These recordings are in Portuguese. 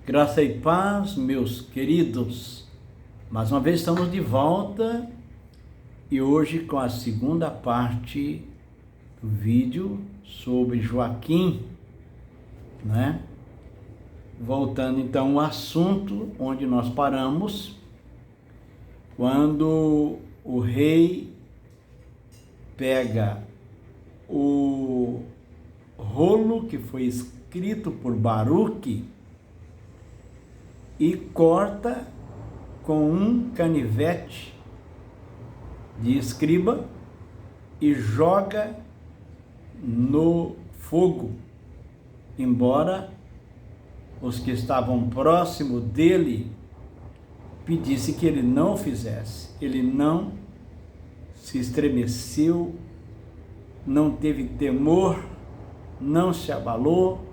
Graça e paz, meus queridos. Mais uma vez estamos de volta e hoje com a segunda parte do vídeo sobre Joaquim, né? Voltando então ao assunto onde nós paramos, quando o rei pega o rolo que foi escrito por Baruque e corta com um canivete de escriba e joga no fogo, embora os que estavam próximo dele pedissem que ele não o fizesse. Ele não se estremeceu, não teve temor, não se abalou,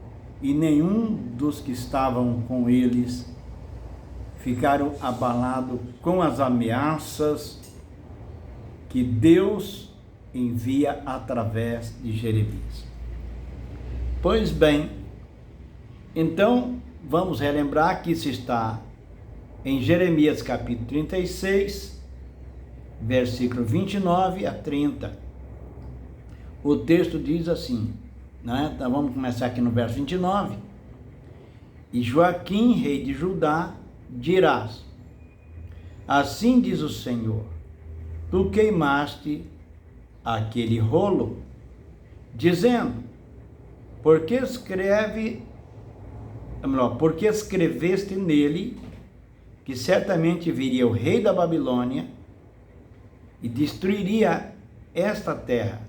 e nenhum dos que estavam com eles ficaram abalados com as ameaças que Deus envia através de Jeremias. Pois bem, então vamos relembrar que isso está em Jeremias capítulo 36, versículo 29 a 30. O texto diz assim, né? Então vamos começar aqui no verso 29. E Joaquim, rei de Judá, dirás: assim diz o Senhor, tu queimaste aquele rolo, dizendo, porque escreveste nele que certamente viria o rei da Babilônia e destruiria esta terra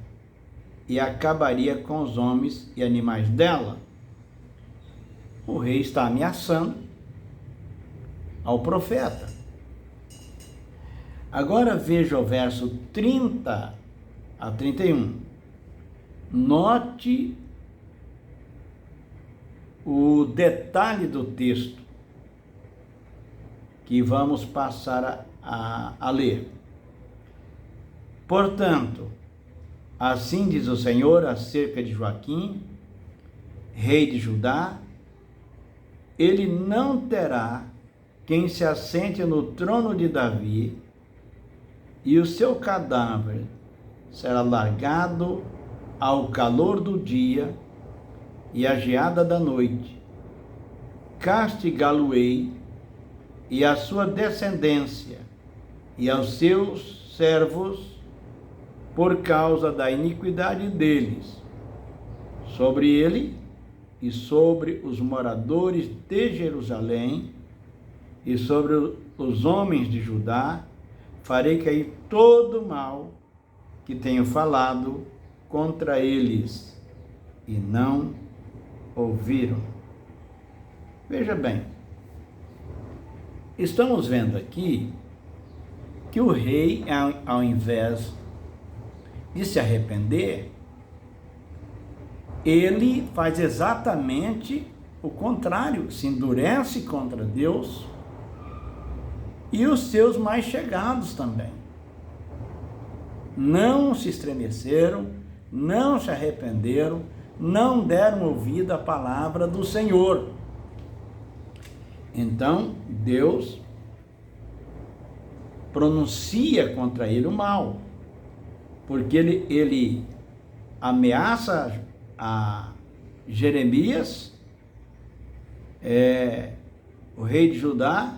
e acabaria com os homens e animais dela. O rei está ameaçando ao profeta. Agora veja o verso 30 a 31. Note o detalhe do texto que vamos passar a ler. Portanto, assim diz o Senhor acerca de Joaquim, rei de Judá, ele não terá quem se assente no trono de Davi, e o seu cadáver será largado ao calor do dia e à geada da noite. Castigá-lo-ei e a sua descendência e aos seus servos por causa da iniquidade deles. Sobre ele e sobre os moradores de Jerusalém e sobre os homens de Judá, farei cair todo o mal que tenho falado contra eles, e não ouviram. Veja bem, estamos vendo aqui que o rei, ao invés de se arrepender, ele faz exatamente o contrário, se endurece contra Deus e os seus mais chegados também. Não se estremeceram, não se arrependeram, não deram ouvido à palavra do Senhor. Então, Deus pronuncia contra ele o mal, porque ele ameaça a Jeremias, o rei de Judá,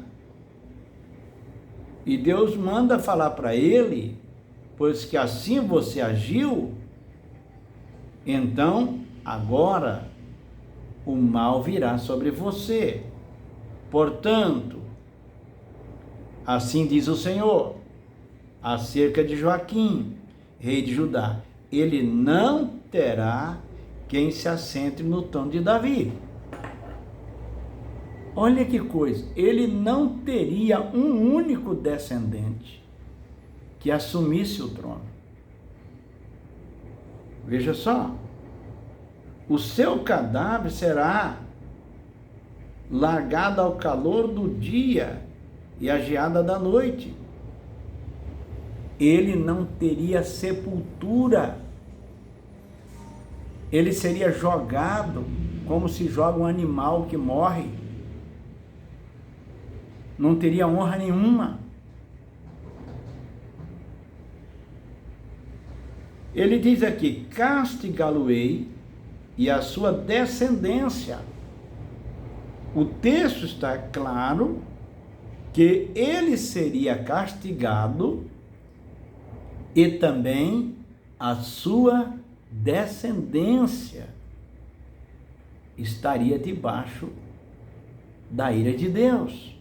e Deus manda falar para ele, pois que assim você agiu, então agora o mal virá sobre você. Portanto, assim diz o Senhor acerca de Joaquim, rei de Judá, ele não terá quem se assente no trono de Davi. Olha que coisa, ele não teria um único descendente que assumisse o trono. Veja só, o seu cadáver será largado ao calor do dia e à geada da noite. Ele não teria sepultura. Ele seria jogado como se joga um animal que morre não teria honra nenhuma. Ele diz aqui: castigá-lo-ei e a sua descendência. O texto está claro que ele seria castigado e também a sua descendência estaria debaixo da ira de Deus.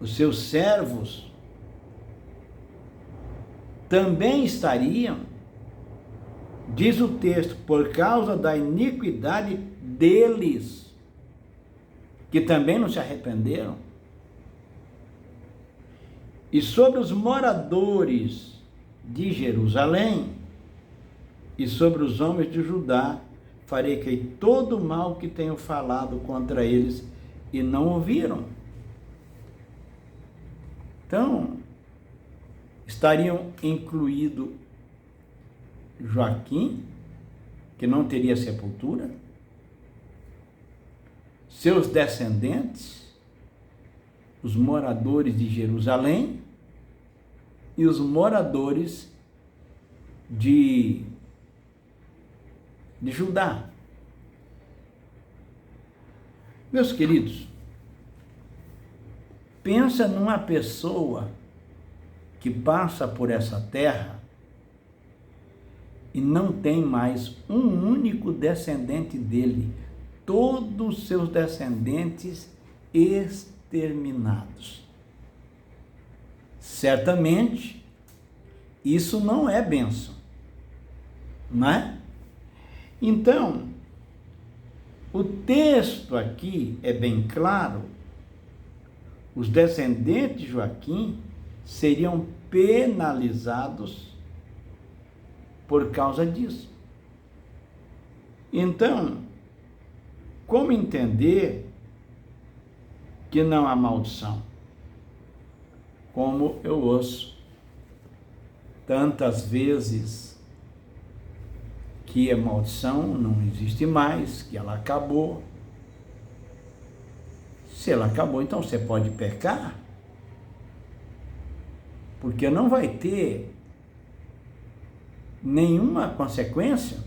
Os seus servos também estariam, diz o texto, por causa da iniquidade deles, que também não se arrependeram. E sobre os moradores de Jerusalém e sobre os homens de Judá farei que todo o mal que tenho falado contra eles e não ouviram. Então, estariam incluído Joaquim, que não teria sepultura, seus descendentes, os moradores de Jerusalém e os moradores de Judá. Meus queridos, pensa numa pessoa que passa por essa terra e não tem mais um único descendente dele, todos os seus descendentes exterminados. Certamente, isso não é bênção, não é? Então, o texto aqui é bem claro: os descendentes de Joaquim seriam penalizados por causa disso. Então, como entender que não há maldição? Como eu ouço tantas vezes que a maldição não existe mais, que ela acabou. Se ela acabou, então você pode pecar, porque não vai ter nenhuma consequência.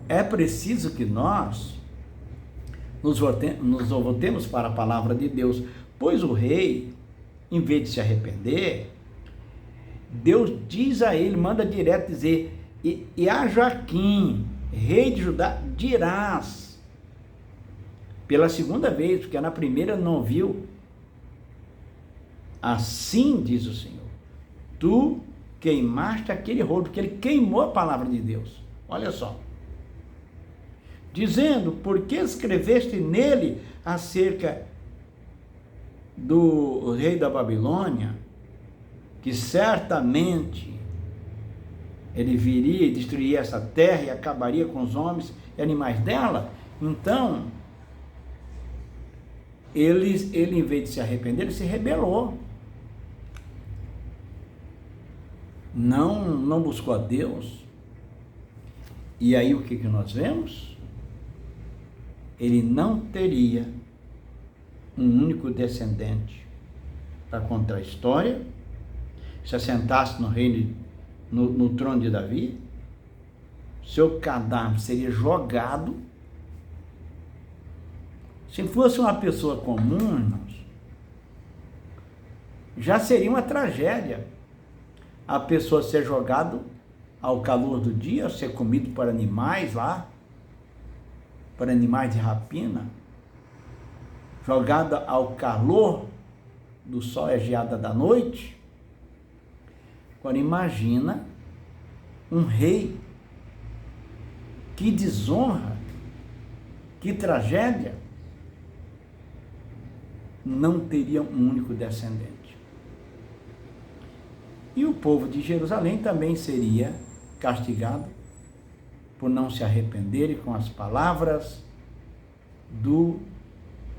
É preciso que nós nos voltemos para a palavra de Deus, pois o rei, em vez de se arrepender, Deus diz a ele, manda direto dizer: e a Joaquim, rei de Judá, dirás, pela segunda vez, porque na primeira não viu. Assim diz o Senhor: tu queimaste aquele rolo, porque ele queimou a palavra de Deus. Olha só. Dizendo: por que escreveste nele acerca do rei da Babilônia, que certamente ele viria e destruiria essa terra e acabaria com os homens e animais dela? Então, ele em vez de se arrepender, ele se rebelou. Não buscou a Deus. E aí o que nós vemos? Ele não teria um único descendente para contar a história, se assentasse no reino, no trono de Davi, seu cadáver seria jogado. Se fosse uma pessoa comum, irmãos, já seria uma tragédia a pessoa ser jogada ao calor do dia, ser comido por animais lá, por animais de rapina, jogada ao calor do sol e a geada da noite. Agora imagina um rei, que desonra, que tragédia, não teria um único descendente. E o povo de Jerusalém também seria castigado por não se arrependerem com as palavras do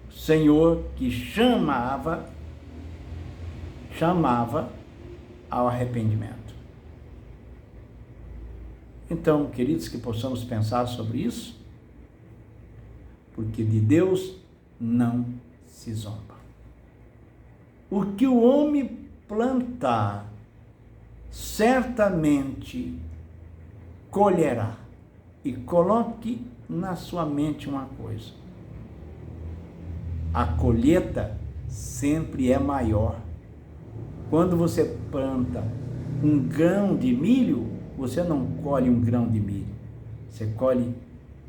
Senhor, que chamava ao arrependimento. Então, queridos, que possamos pensar sobre isso, porque de Deus não se zomba. O que o homem plantar, certamente colherá. E coloque na sua mente uma coisa: a colheita sempre é maior. Quando você planta um grão de milho, você não colhe um grão de milho, você colhe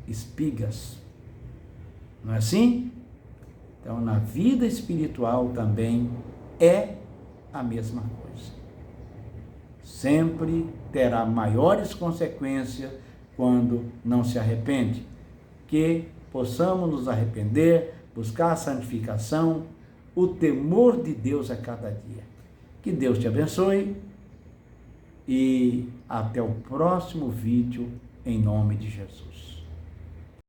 espigas. Não é assim? Então, na vida espiritual também é a mesma coisa. Sempre terá maiores consequências quando não se arrepende. Que possamos nos arrepender, buscar a santificação, o temor de Deus a cada dia. Que Deus te abençoe e até o próximo vídeo, em nome de Jesus.